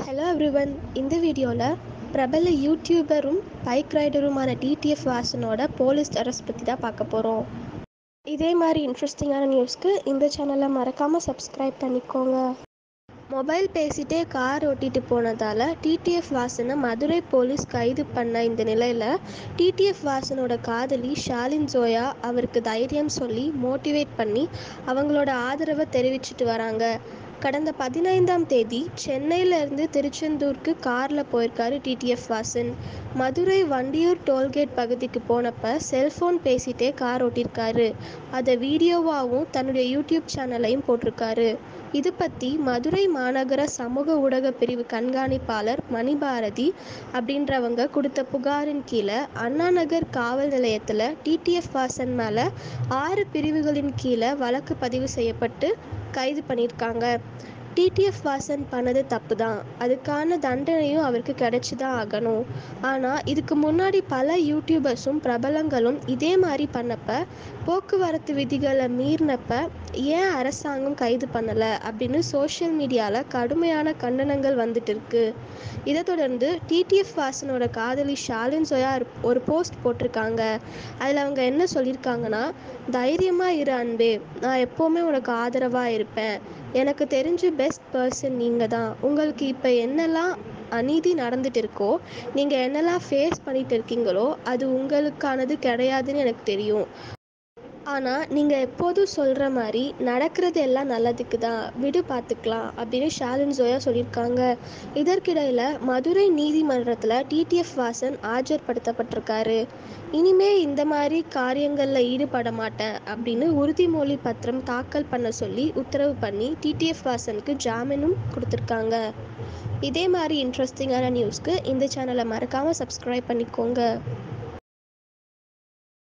Hello everyone. இந்த வீடியோவில் பிரபல யூடியூபரும் பைக் ரைடருமான டிடிஎஃப் வாசனோட போலீஸ் அரெஸ்ட் பற்றி தான் பார்க்க போகிறோம். இதே மாதிரி இன்ட்ரெஸ்டிங்கான நியூஸ்க்கு இந்த சேனலை மறக்காமல் சப்ஸ்கிரைப் பண்ணிக்கோங்க. மொபைல் பேசிட்டே கார் ஓட்டிட்டு போனதால் டிடிஎஃப் வாசனை மதுரை போலீஸ் கைது பண்ண இந்த நிலையில் டிடிஎஃப் வாசனோட காதலி ஷாலின் ஜோயா அவருக்கு தைரியம் சொல்லி மோட்டிவேட் பண்ணி அவங்களோட ஆதரவை தெரிவிச்சிட்டு வராங்க. கடந்த 15ஆம் தேதி சென்னையிலேருந்து திருச்செந்தூருக்கு காரில் போயிருக்காரு டிடிஎஃப் வாசன். மதுரை வண்டியூர் டோல்கேட் பகுதிக்கு போனப்போ செல்ஃபோன் பேசிகிட்டே கார் ஓட்டியிருக்காரு. அதை வீடியோவாகவும் தன்னுடைய யூடியூப் சேனலையும் போட்டிருக்காரு. இது பற்றி மதுரை மாநகர சமூக ஊடக பிரிவு கண்காணிப்பாளர் மணிபாரதி அப்படின்றவங்க கொடுத்த புகாரின் கீழே அண்ணாநகர் காவல் நிலையத்தில் டிடிஎஃப் வாசன் மேலே 6 பிரிவுகளின் கீழே வழக்கு பதிவு செய்யப்பட்டு கைது பண்ணியிருக்காங்க. டிடிஎஃப் வாசன் பண்ணது தப்பு தான், அதுக்கான தண்டனையும் அவருக்கு கிடைச்சி தான் ஆகணும். ஆனால் இதுக்கு முன்னாடி பல யூடியூபர்ஸும் பிரபலங்களும் இதே மாதிரி பண்ணப்ப போக்குவரத்து விதிகளை மீறினப்ப ஏன் அரசாங்கம் கைது பண்ணலை அப்படின்னு சோஷியல் மீடியாவில் கடுமையான கண்டனங்கள் வந்துட்டு இருக்கு. இதை தொடர்ந்து டிடிஎஃப் வாசனோட காதலி ஷாலின் ஜோயா ஒரு போஸ்ட் போட்டிருக்காங்க. அதில் அவங்க என்ன சொல்லியிருக்காங்கன்னா, தைரியமாக இரு அன்பே, நான் எப்போவுமே உனக்கு ஆதரவாக இருப்பேன். எனக்கு தெரிஞ்ச பெஸ்ட் பர்சன் நீங்கள் தான். உங்களுக்கு இப்போ என்னெல்லாம் அநீதி நடந்துட்டு இருக்கோ, நீங்கள் என்னெல்லாம் ஃபேஸ் பண்ணிட்டு இருக்கீங்களோ அது உங்களுக்கானது கிடையாதுன்னு எனக்கு தெரியும். ஆனால் நீங்கள் எப்போதும் சொல்கிற மாதிரி நடக்கிறது எல்லாம் நல்லதுக்கு தான், விடு பார்த்துக்கலாம் அப்படின்னு ஷாலின் ஜோயா சொல்லியிருக்காங்க. இதற்கிடையில் மதுரை நீதிமன்றத்தில் டிடிஎஃப் வாசன் ஆஜர்படுத்தப்பட்டிருக்காரு. இனிமே இந்த மாதிரி காரியங்களில் ஈடுபட மாட்டேன் அப்படின்னு உறுதிமொழி பத்திரம் தாக்கல் பண்ண சொல்லி உத்தரவு பண்ணி டிடிஎஃப் வாசனுக்கு ஜாமீனும் கொடுத்துருக்காங்க. இதே மாதிரி இன்ட்ரெஸ்டிங்கான நியூஸ்க்கு இந்த சேனலை மறக்காமல் சப்ஸ்கிரைப் பண்ணிக்கோங்க.